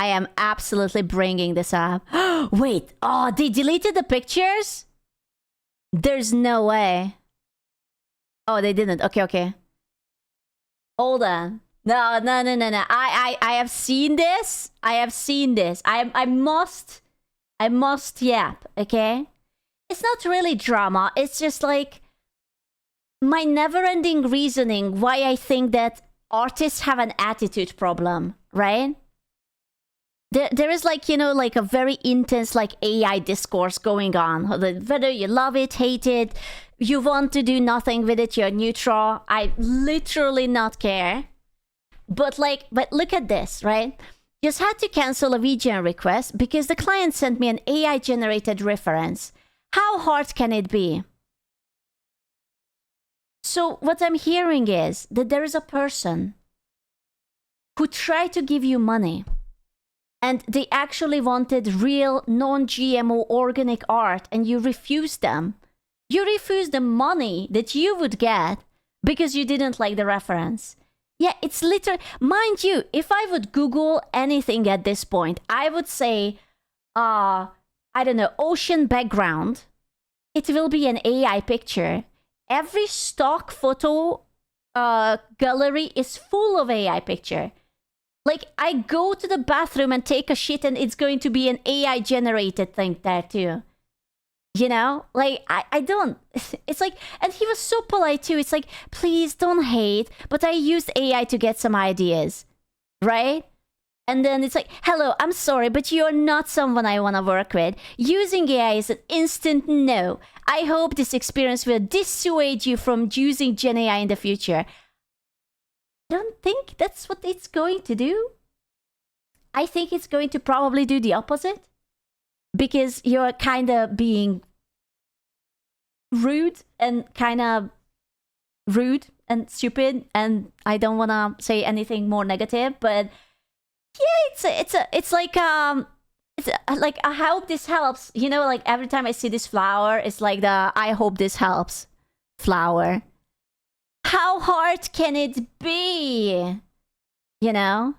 I am absolutely bringing this up. Wait, oh, they deleted the pictures? There's no way. Oh, they didn't. Okay, okay. Hold on. No. I have seen this. I have seen this. I must yap, okay? It's not really drama. It's just like my never-ending reasoning why I think that artists have an attitude problem, right? There is like, you know, like a very intense like AI discourse going on. Whether you love it, hate it, you want to do nothing with it, you're neutral. I literally not care. But look at this, right? Just had to cancel a VGN request because the client sent me an AI generated reference. How hard can it be? So what I'm hearing is that there is a person who tried to give you money and they actually wanted real non-GMO organic art and you refused them. You refused the money that you would get because you didn't like the reference. Yeah, it's literally, mind you, if I would Google anything at this point, I would say, I don't know, ocean background. It will be an AI picture. Every stock photo gallery is full of AI picture. Like, I go to the bathroom and take a shit and it's going to be an AI generated thing there too. You know? Like, I don't. It's like, and he was so polite too. It's like, please don't hate, but I used AI to get some ideas. Right? And then it's like, hello, I'm sorry, but you're not someone I want to work with. Using AI is an instant no. I hope this experience will dissuade you from using Gen AI in the future. I don't think that's what it's going to do. I think it's going to probably do the opposite. Because you're kind of being rude and stupid, and I don't want to say anything more negative, but yeah, it's like I hope this helps. You know, like every time I see this flower, it's like the I hope this helps flower. How hard can it be? You know?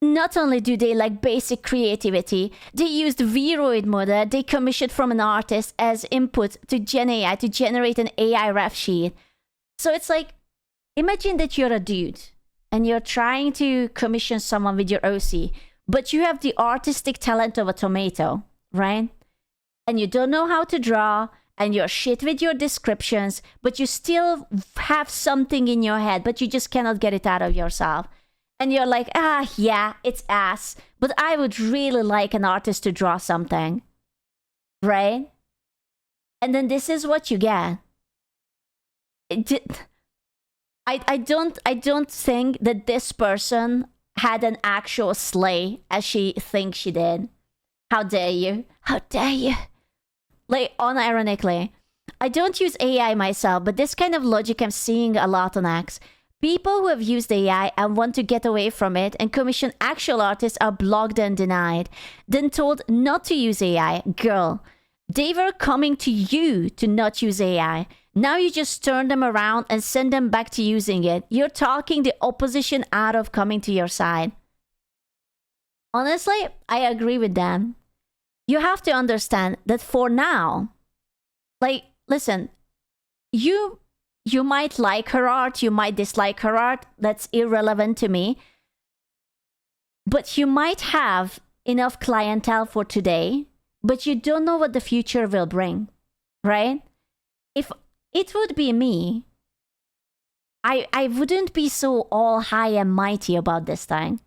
Not only do they like basic creativity, they used Vroid model they commissioned from an artist as input to Gen AI to generate an AI ref sheet. So it's like, imagine that you're a dude and you're trying to commission someone with your OC, but you have the artistic talent of a tomato, right? And you don't know how to draw, and you're shit with your descriptions, but you still have something in your head, but you just cannot get it out of yourself. And you're like, yeah, it's ass, but I would really like an artist to draw something. Right? And then this is what you get. I don't think that this person had an actual slay as she thinks she did. How dare you? How dare you? Like, unironically, I don't use AI myself, but this kind of logic I'm seeing a lot on X. People who have used AI and want to get away from it and commission actual artists are blocked and denied, then told not to use AI. Girl, they were coming to you to not use AI. Now you just turn them around and send them back to using it. You're talking the opposition out of coming to your side. Honestly, I agree with them. You have to understand that for now, like, listen, you might like her art, you might dislike her art, that's irrelevant to me. But you might have enough clientele for today, but you don't know what the future will bring, right? If it would be me, I wouldn't be so all high and mighty about this thing.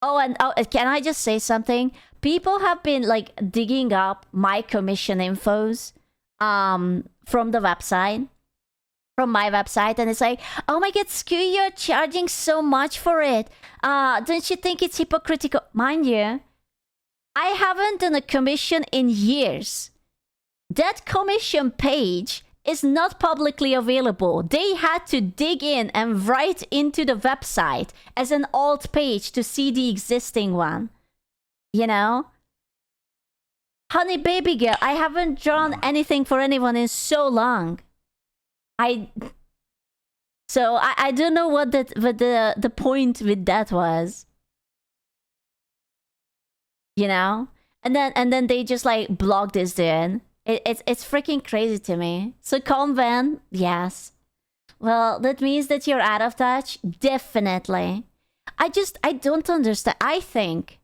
Oh, and can I just say something? People have been like digging up my commission infos from the website. From my website, and it's like, oh my god, Skew, you're charging so much for it. Don't you think it's hypocritical? Mind you, I haven't done a commission in years. That commission page is not publicly available. They had to dig in and write into the website as an alt page to see the existing one. You know? Honey baby girl, I haven't drawn anything for anyone in so long. I don't know what the point with that was. you know? And then they just like block this dude. It's freaking crazy to me. So Conven, yes. Well, that means that you're out of touch? Definitely. I don't understand. I think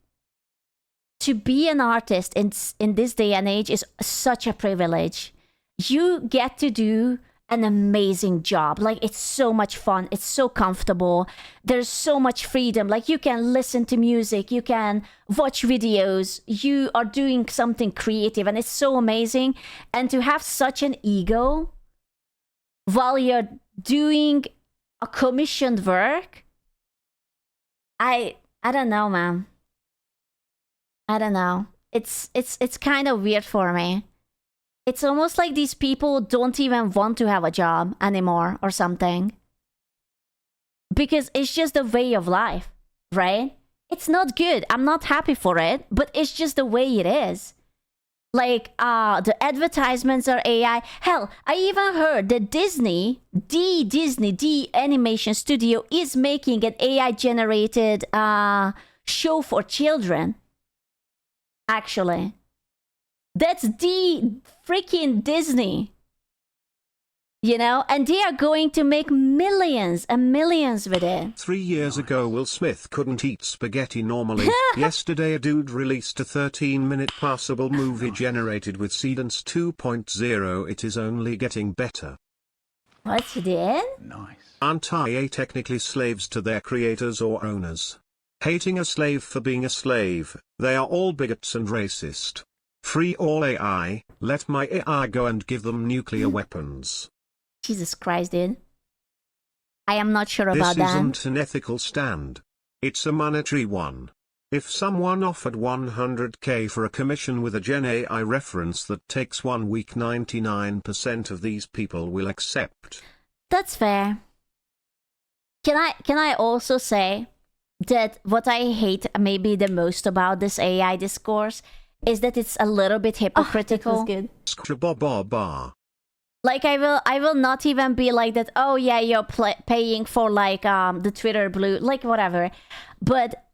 to be an artist in this day and age is such a privilege. You get to do an amazing job. Like, it's so much fun. It's so comfortable. There's so much freedom. Like, you can listen to music. You can watch videos. You are doing something creative, and it's so amazing. And to have such an ego while you're doing a commissioned work, I don't know, man. I don't know. It's kind of weird for me. It's almost like these people don't even want to have a job anymore or something. Because it's just the way of life, right? It's not good. I'm not happy for it, but it's just the way it is. Like, the advertisements are AI. Hell, I even heard that Disney, the animation studio, is making an AI-generated show for children. Actually. That's the freaking Disney. You know? And they are going to make millions and millions with it. 3 years ago, Will Smith couldn't eat spaghetti normally. Yesterday, a dude released a 13-minute passable movie generated with Seedance 2.0. It is only getting better. What, he did? Nice. Aren't IA technically slaves to their creators or owners? Hating a slave for being a slave, they are all bigots and racist. Free all AI, let my AI go and give them nuclear weapons. Jesus Christ, dude. I am not sure about that. This isn't an ethical stand. It's a monetary one. If someone offered 100k for a commission with a Gen AI reference that takes 1 week, 99% of these people will accept. That's fair. Can I also say that what I hate maybe the most about this AI discourse is that it's a little bit hypocritical. Oh, that was good. Like, I will not even be like that, oh yeah, you're paying for like the Twitter blue, like whatever. But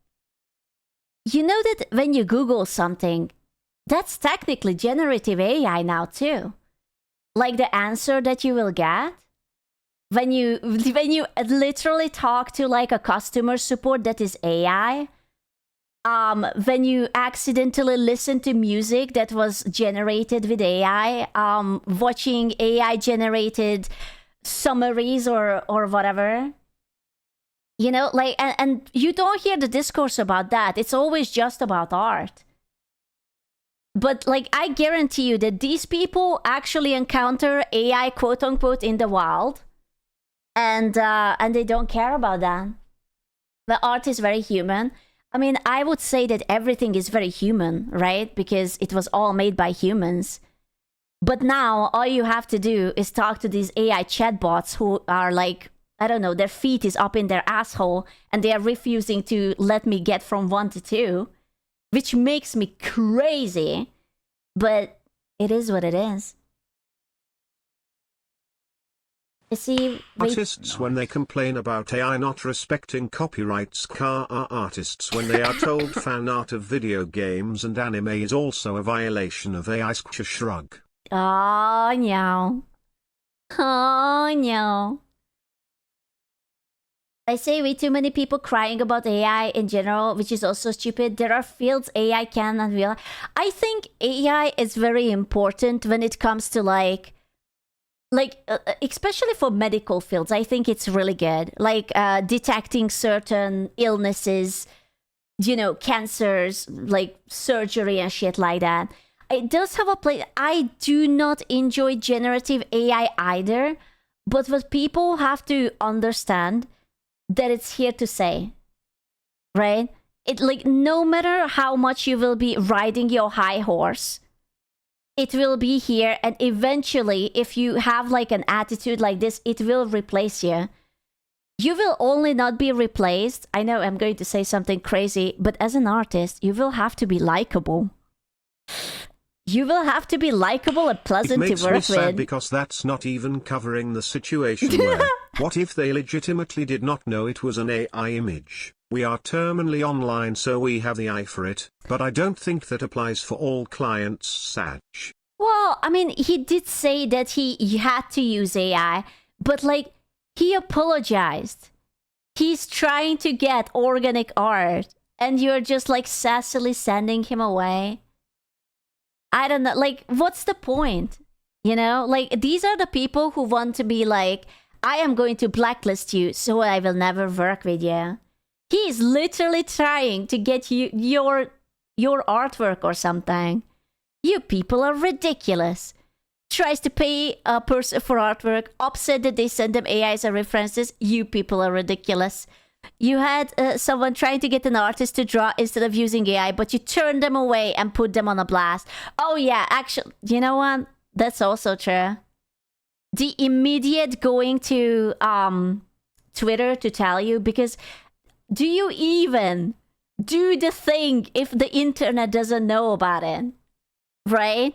you know that when you Google something, that's technically generative AI now too. Like the answer that you will get when you literally talk to like a customer support that is AI. When you accidentally listen to music that was generated with AI, watching AI generated summaries or whatever, you know, like, and you don't hear the discourse about that. It's always just about art. But like, I guarantee you that these people actually encounter AI, quote unquote, in the wild, and they don't care about that. The art is very human. I mean, I would say that everything is very human, right? Because it was all made by humans. But now, all you have to do is talk to these AI chatbots who are like, I don't know, their feet is up in their asshole and they are refusing to let me get from 1 to 2, which makes me crazy. But it is what it is. You see, artists when they complain about AI not respecting copyrights are artists when they are told fan art of video games and anime is also a violation of AI. Shrug. Oh no. Oh no. I say way too many people crying about AI in general, which is also stupid. There are fields AI cannot realize. I think AI is very important when it comes to like especially for medical fields. I think it's really good, like detecting certain illnesses, you know, cancers, like surgery and shit like that. It does have a place. I do not enjoy generative AI either, but what people have to understand that it's here to stay, right? It, like, no matter how much you will be riding your high horse, it will be here, and eventually, if you have like an attitude like this, it will replace you. You will only not be replaced. I know I'm going to say something crazy, but as an artist, you will have to be likable. You will have to be likable and pleasant to work with. It makes me sad because that's not even covering the situation where, what if they legitimately did not know it was an AI image? We are terminally online, so we have the eye for it, but I don't think that applies for all clients, Sach. Well, I mean, he did say that he had to use AI, but like, he apologized. He's trying to get organic art, and you're just like sassily sending him away. I don't know, like, what's the point? You know, like, these are the people who want to be like, I am going to blacklist you, so I will never work with you. He is literally trying to get you your artwork or something. You people are ridiculous. Tries to pay a person for artwork, upset that they send them AIs and references. You people are ridiculous. You had someone trying to get an artist to draw instead of using AI, but you turned them away and put them on a blast. Oh yeah, actually, you know what? That's also true. The immediate going to Twitter to tell you, because do you even do the thing if the internet doesn't know about it? Right?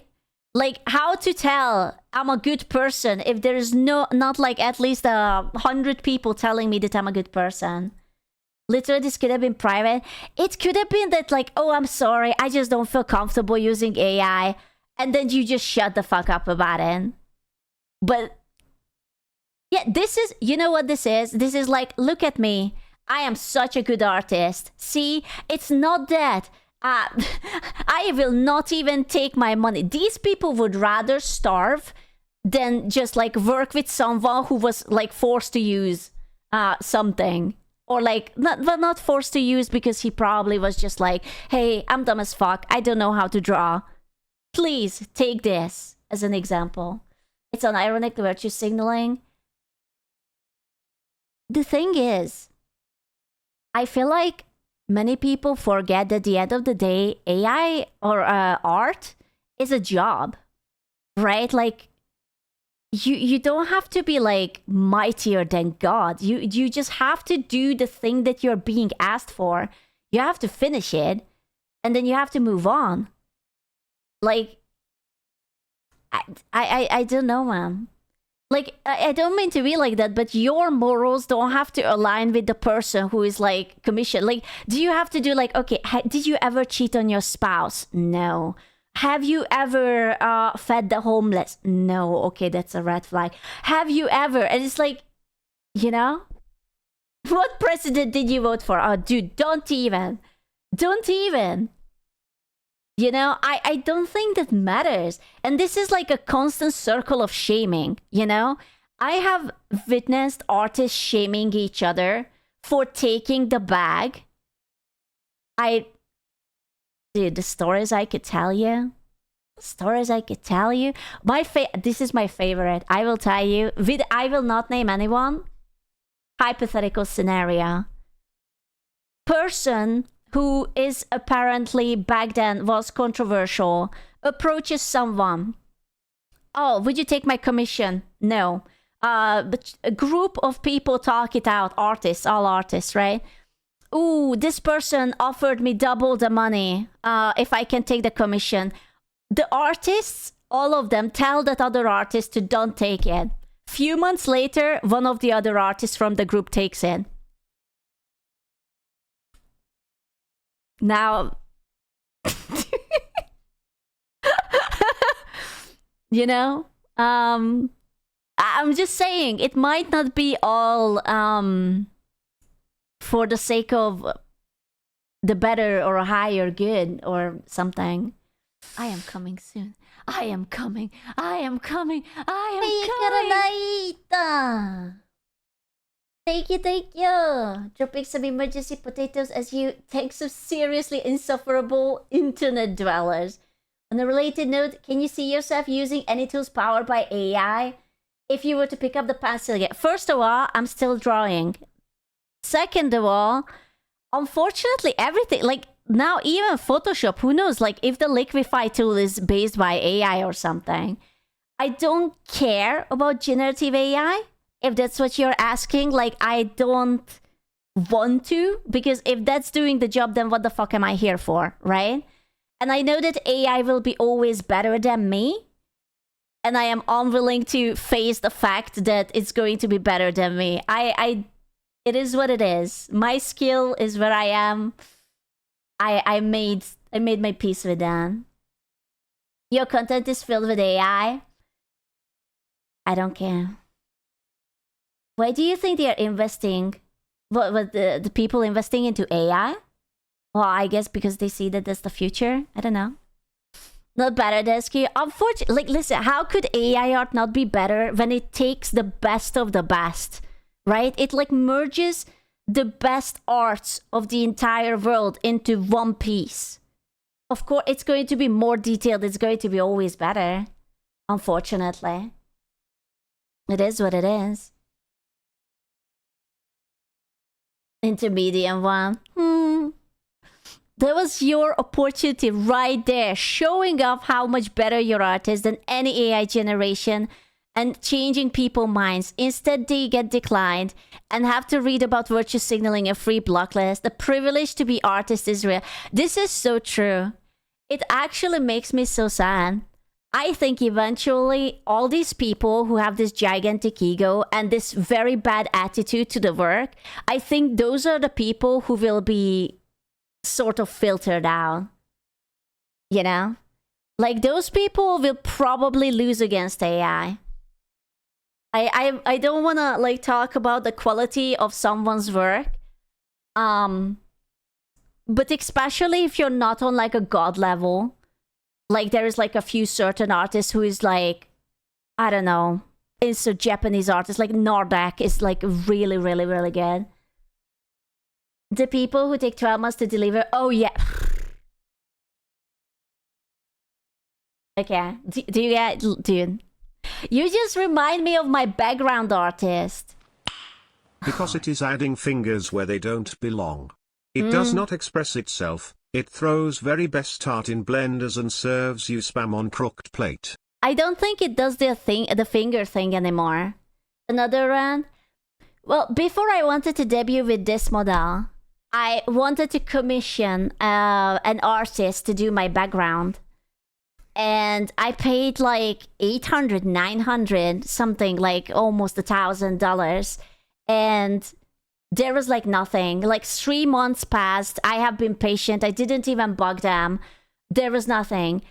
Like, how to tell I'm a good person if there's not like at least 100 people telling me that I'm a good person? Literally, this could have been private. It could have been that, like, oh, I'm sorry, I just don't feel comfortable using AI. And then you just shut the fuck up about it. But yeah, this is, you know what this is? This is like, look at me. I am such a good artist. See, it's not that. I will not even take my money. These people would rather starve than just like work with someone who was like forced to use something. Or like, not forced to use because he probably was just like, hey, I'm dumb as fuck. I don't know how to draw. Please take this as an example. It's an ironic virtue signaling. The thing is, I feel like many people forget that at the end of the day, AI or art is a job, right? Like, you don't have to be like mightier than God. You just have to do the thing that you're being asked for. You have to finish it, and then you have to move on. Like, I don't know, man. Like, I don't mean to be like that, but your morals don't have to align with the person who is like commissioned. Like, do you have to do like, okay, did you ever cheat on your spouse? No. Have you ever fed the homeless? No. Okay, that's a red flag. Have you ever? And it's like, you know, what president did you vote for? Oh, dude, don't even. You know, I don't think that matters. And this is like a constant circle of shaming, you know? I have witnessed artists shaming each other for taking the bag. Dude, the stories I could tell you. This is my favorite. I will tell you. I will not name anyone. Hypothetical scenario. Person who is apparently back then was controversial, approaches someone. Oh, would you take my commission? No. But a group of people talk it out, artists, all artists, right? Ooh, this person offered me double the money if I can take the commission. The artists, all of them, tell that other artist to don't take it. Few months later, one of the other artists from the group takes it. Now, you know, I'm just saying it might not be all for the sake of the better or higher good or something. I am coming soon. I am coming. Thank you. Dropping some emergency potatoes as you take some seriously insufferable internet dwellers. On a related note, can you see yourself using any tools powered by AI? If you were to pick up the pencil again. First of all, I'm still drawing. Second of all, unfortunately, everything, like now even Photoshop, who knows, like if the Liquify tool is based by AI or something. I don't care about generative AI. If that's what you're asking, like, I don't want to, because if that's doing the job, then what the fuck am I here for, right? And I know that AI will be always better than me, and I am unwilling to face the fact that it's going to be better than me. I It is what it is. My skill is where I am. I made my peace with that. Your content is filled with AI. I don't care. Why do you think they are investing? What the people investing into AI? Well, I guess because they see that that's the future. I don't know. Not better, Desky. Unfortunately, like, listen, how could AI art not be better when it takes the best of the best, right? It like merges the best arts of the entire world into one piece. Of course, it's going to be more detailed. It's going to be always better. Unfortunately. It is what it is. Intermediate one. That was your opportunity right there, showing off how much better your art is than any AI generation and changing people's minds. Instead, they get declined and have to read about virtue signaling and free block list. The privilege to be artist is real. This is so true. It actually makes me so sad. I think eventually all these people who have this gigantic ego and this very bad attitude to the work, I think those are the people who will be sort of filtered out. You know? Like, those people will probably lose against AI. I don't want to like talk about the quality of someone's work. But especially if you're not on like a god level. Like, there is like a few certain artists who is like, I don't know, it's a Japanese artist, like Nordak is like really, really, really good. The people who take 12 months to deliver, oh yeah. Okay, do you get, dude? You just remind me of my background artist. Because it is adding fingers where they don't belong. It does not express itself. It throws very best art in blenders and serves you spam on crooked plate. I don't think it does the finger thing anymore. Another run? Well, before I wanted to debut with this model, I wanted to commission an artist to do my background. And I paid like $800, $900, something like almost $1,000. And there was like nothing. Like 3 months passed. I have been patient. I didn't even bug them. There was nothing.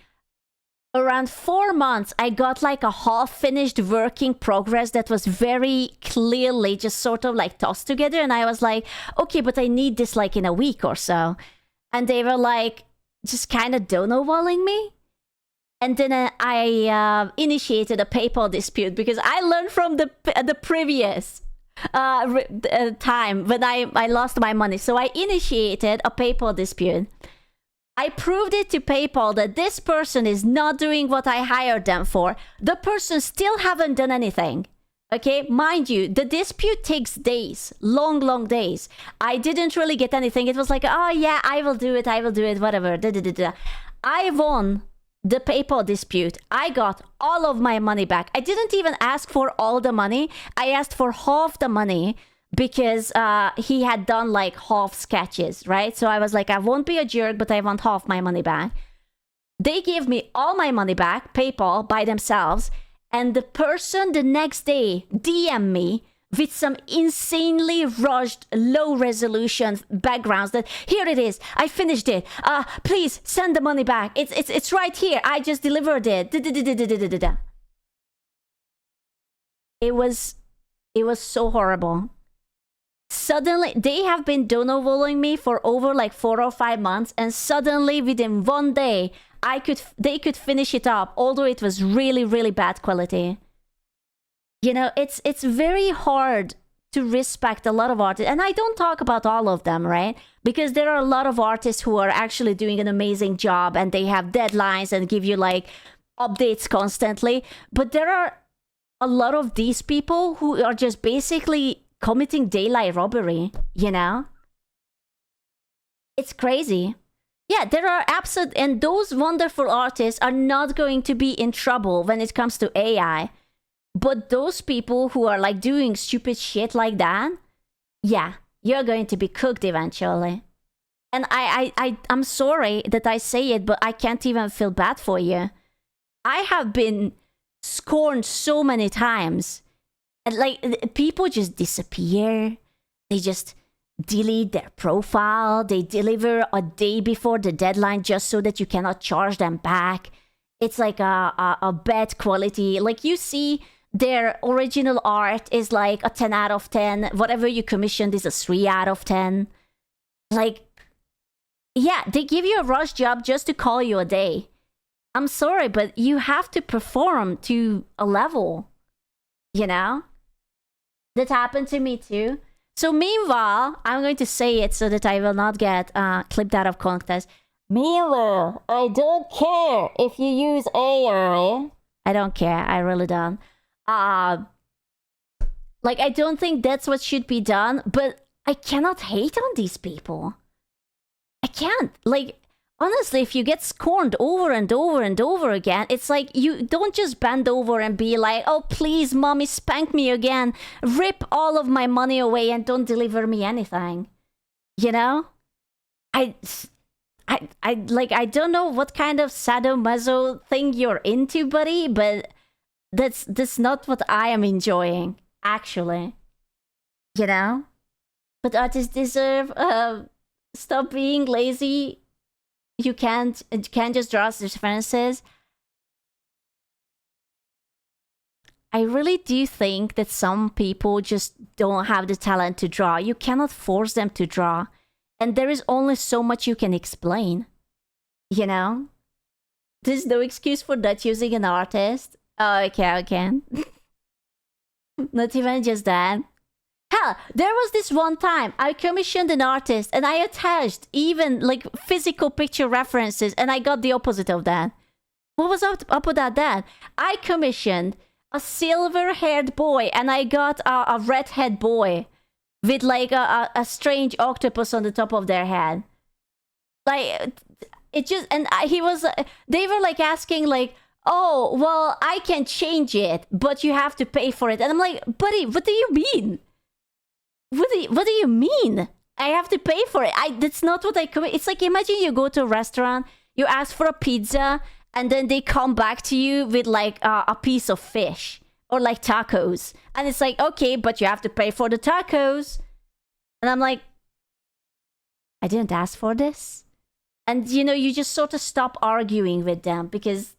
Around 4 months, I got like a half-finished work in progress that was very clearly just sort of like tossed together. And I was like, okay, but I need this like in a week or so. And they were like just kind of dono-walling me. And then I initiated a PayPal dispute because I learned from the previous time when I lost my money. So I initiated a PayPal dispute. I proved it to PayPal that this person is not doing what I hired them for. The person still haven't done anything. Okay, mind you, the dispute takes days, long days. I didn't really get anything. It was like, oh yeah, I will do it, whatever. I won the PayPal dispute. I got all of my money back. I didn't even ask for all the money. I asked for half the money because he had done like half sketches, right? So I was like, I won't be a jerk, but I want half my money back. They gave me all my money back, PayPal, by themselves. And the person the next day DM me with some insanely rushed, low-resolution backgrounds that, here it is, I finished it. Please send the money back. It's right here. I just delivered it. It was so horrible. Suddenly, they have been dono-walling me for over like 4 or 5 months, and suddenly within 1 day, they could finish it up, although it was really, really bad quality. You know, it's very hard to respect a lot of artists. And I don't talk about all of them, right? Because there are a lot of artists who are actually doing an amazing job and they have deadlines and give you like updates constantly. But there are a lot of these people who are just basically committing daylight robbery, you know? It's crazy. Yeah, there are absolute, and those wonderful artists are not going to be in trouble when it comes to AI. But those people who are like doing stupid shit like that, yeah, you're going to be cooked eventually. And I'm sorry that I say it, but I can't even feel bad for you. I have been scorned so many times. And like, people just disappear. They just delete their profile. They deliver a day before the deadline just so that you cannot charge them back. It's like a bad quality. Like, you see their original art is like a 10 out of 10. Whatever you commissioned is a 3 out of 10. Like, yeah, they give you a rush job just to call you a day. I'm sorry, but you have to perform to a level, you know? That happened to me too. So meanwhile, I'm going to say it so that I will not get clipped out of context. Meanwhile, I don't care if you use AI. I don't care. I really don't. Like, I don't think that's what should be done, but I cannot hate on these people. I can't. Like, honestly, if you get scorned over and over and over again, it's like you don't just bend over and be like, oh, please, mommy, spank me again. Rip all of my money away and don't deliver me anything. You know? I don't know what kind of sadomaso thing you're into, buddy, but that's not what I am enjoying, actually. You know? But artists deserve, stop being lazy. You can't just draw references. I really do think that some people just don't have the talent to draw. You cannot force them to draw. And there is only so much you can explain. You know? There's no excuse for not using an artist. Oh, okay, I can. Not even just that. Hell, there was this one time I commissioned an artist and I attached even like physical picture references and I got the opposite of that. What was up with that? I commissioned a silver-haired boy and I got a red-haired boy with like a strange octopus on the top of their head. Like, it just, and he was, they were like asking like, oh, well, I can change it, but you have to pay for it. And I'm like, buddy, what do you mean? What do you mean? I have to pay for it. That's not what I commit. It's like, imagine you go to a restaurant, you ask for a pizza, and then they come back to you with like a piece of fish or like tacos. And it's like, okay, but you have to pay for the tacos. And I'm like, I didn't ask for this. And you know, you just sort of stop arguing with them because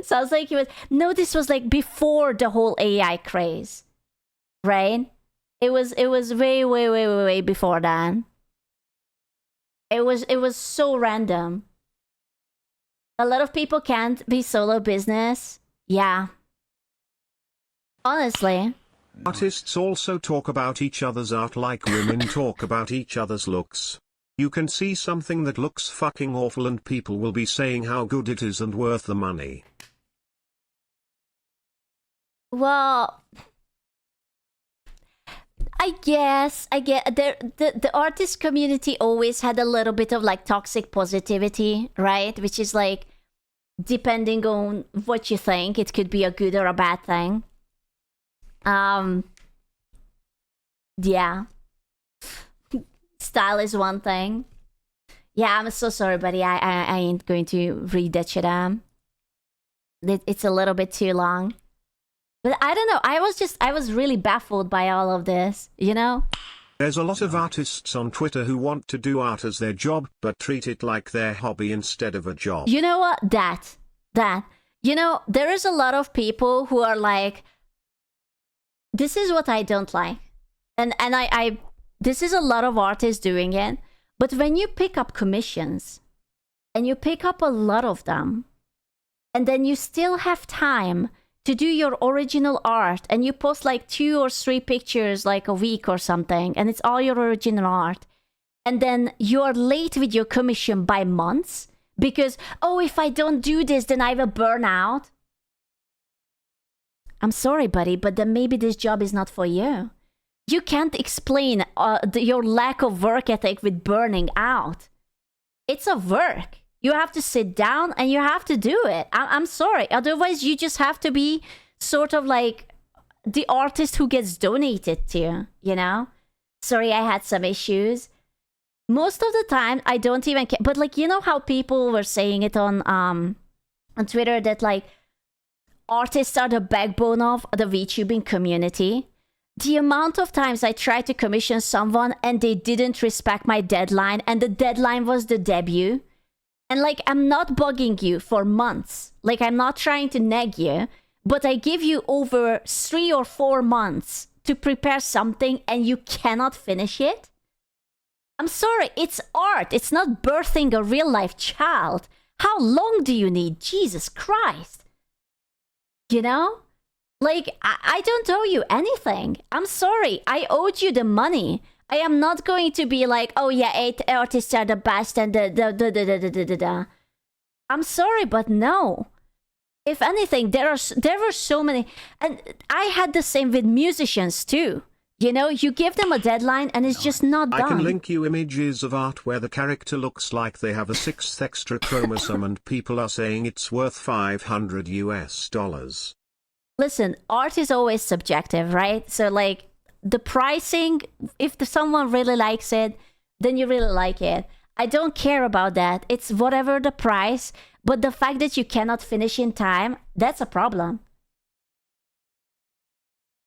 sounds like no, this was like before the whole AI craze, right? It was way before that. It was so random. A lot of people can't be solo business. Yeah. Honestly. Artists also talk about each other's art like women talk about each other's looks. You can see something that looks fucking awful and people will be saying how good it is and worth the money. Well, I guess I get the artist community always had a little bit of like toxic positivity, right? Which is like, depending on what you think, it could be a good or a bad thing. Yeah. Style is one thing. Yeah, I'm so sorry, buddy. I ain't going to read that shit out. It's a little bit too long. But I don't know. I was really baffled by all of this, you know? There's a lot of artists on Twitter who want to do art as their job, but treat it like their hobby instead of a job. You know what? That. You know, there is a lot of people who are like, this is what I don't like. And I this is a lot of artists doing it. But when you pick up commissions, and you pick up a lot of them, and then you still have time to do your original art, and you post like 2 or 3 pictures like a week or something, and it's all your original art, and then you're late with your commission by months because, oh, if I don't do this, then I will burn out. I'm sorry, buddy, but then maybe this job is not for you. You can't explain your lack of work ethic with burning out. It's a work. You have to sit down and you have to do it. I'm sorry. Otherwise, you just have to be sort of like the artist who gets donated to, you know? Sorry, I had some issues. Most of the time, I don't even care. But like, you know how people were saying it on Twitter that like artists are the backbone of the VTubing community? The amount of times I tried to commission someone and they didn't respect my deadline, and the deadline was the debut. And like, I'm not bugging you for months. Like, I'm not trying to nag you, but I give you over 3 or 4 months to prepare something and you cannot finish it. I'm sorry, it's art. It's not birthing a real life child. How long do you need? Jesus Christ. You know? Like, I don't owe you anything. I'm sorry. I owed you the money. I am not going to be like, oh yeah, 8 artists are the best and the. I'm sorry, but no. If anything, there were so many. And I had the same with musicians too. You know, you give them a deadline and it's just not done. I can link you images of art where the character looks like they have a 6th extra chromosome and people are saying it's worth $500. Listen, art is always subjective, right? So like the pricing, if someone really likes it, then you really like it. I don't care about that. It's whatever the price, but the fact that you cannot finish in time, that's a problem.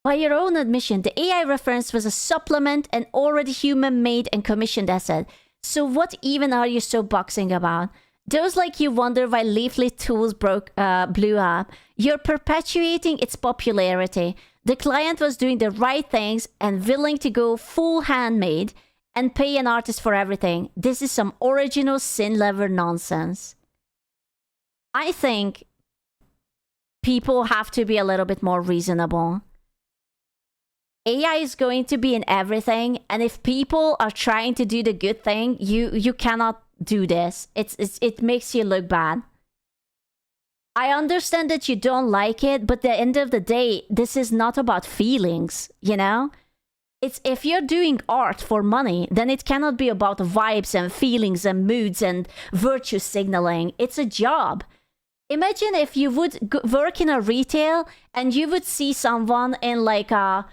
By your own admission, the AI reference was a supplement, an already human-made and commissioned asset. So what even are you so boxing about? Those like you wonder why Leaflet tools blew up. You're perpetuating its popularity. The client was doing the right things and willing to go full handmade and pay an artist for everything. This is some original sin level nonsense. I think people have to be a little bit more reasonable. AI is going to be in everything, and if people are trying to do the good thing, you cannot do this. It makes you look bad. I understand that you don't like it, but at the end of the day, this is not about feelings, you know? It's if you're doing art for money, then it cannot be about vibes and feelings and moods and virtue signaling. It's a job. Imagine if you would work in a retail and you would see someone in like a,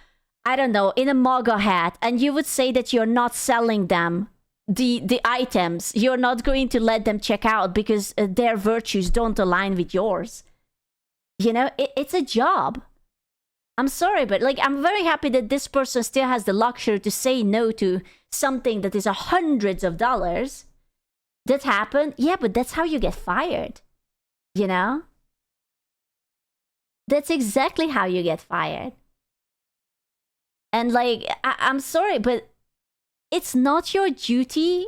I don't know, in a MAGA hat, and you would say that you're not selling them the items. You're not going to let them check out because their virtues don't align with yours. You know, it's a job. I'm sorry, but like, I'm very happy that this person still has the luxury to say no to something that is hundreds of dollars. That happened. Yeah, but that's how you get fired. You know? That's exactly how you get fired. And like, I'm sorry, but it's not your duty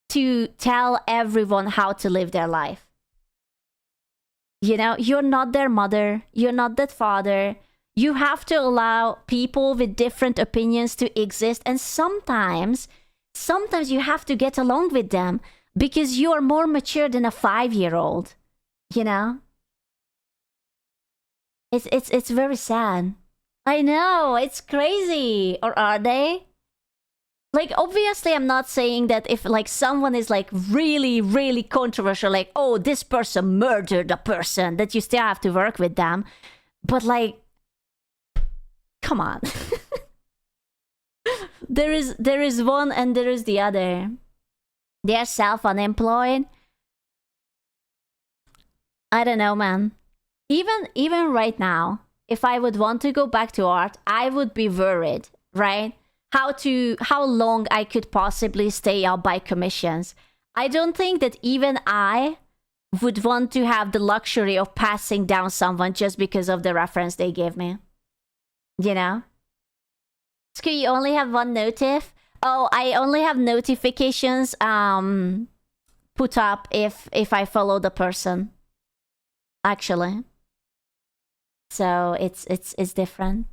to tell everyone how to live their life. You know, you're not their mother. You're not that father. You have to allow people with different opinions to exist. And sometimes you have to get along with them because you are more mature than a 5-year-old. You know? It's very sad. I know, it's crazy. Or are they? Like, obviously, I'm not saying that if, like, someone is, like, really, really controversial, like, oh, this person murdered a person, that you still have to work with them. But, like, come on. There is one and there is the other. They're self-unemployed. I don't know, man. Even right now, if I would want to go back to art, I would be worried, right? How long I could possibly stay up by commissions. I don't think that even I would want to have the luxury of passing down someone just because of the reference they gave me. You know? So you only have one notif? Oh, I only have notifications put up if I follow the person. Actually. So it's different.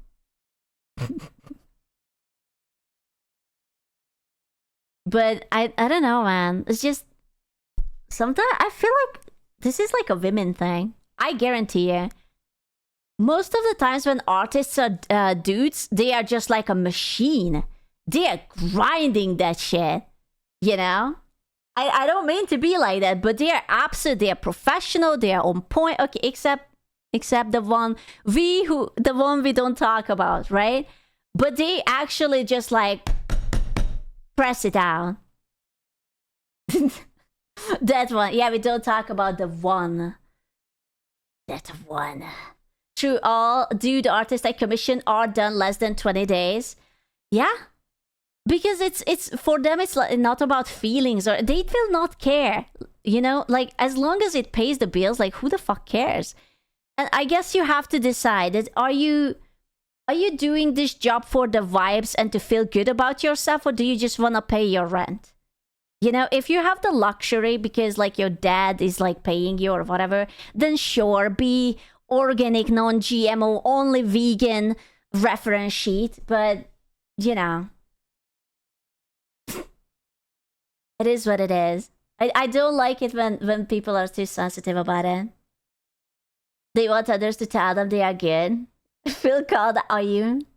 But I don't know, man. It's just sometimes I feel like this is like a women thing. I guarantee you. Most of the times when artists are dudes, they are just like a machine. They are grinding that shit. You know? I don't mean to be like that, but they are absolute. They are professional. They are on point. Okay, except the one we don't talk about, right? But they actually just like press it down. That one. Yeah, we don't talk about the one. That one. through all do the artists I commission are done less than 20 days. Yeah. Because it's for them, it's like not about feelings, or they will not care, you know, like as long as it pays the bills, like who the fuck cares? And I guess you have to decide that are you doing this job for the vibes and to feel good about yourself, or do you just want to pay your rent? You know, if you have the luxury because like your dad is like paying you or whatever, then sure, be organic, non-GMO, only vegan reference sheet. But you know, it is what it is. I don't like it when people are too sensitive about it. They want others to tell them they are good. Feel called, are you?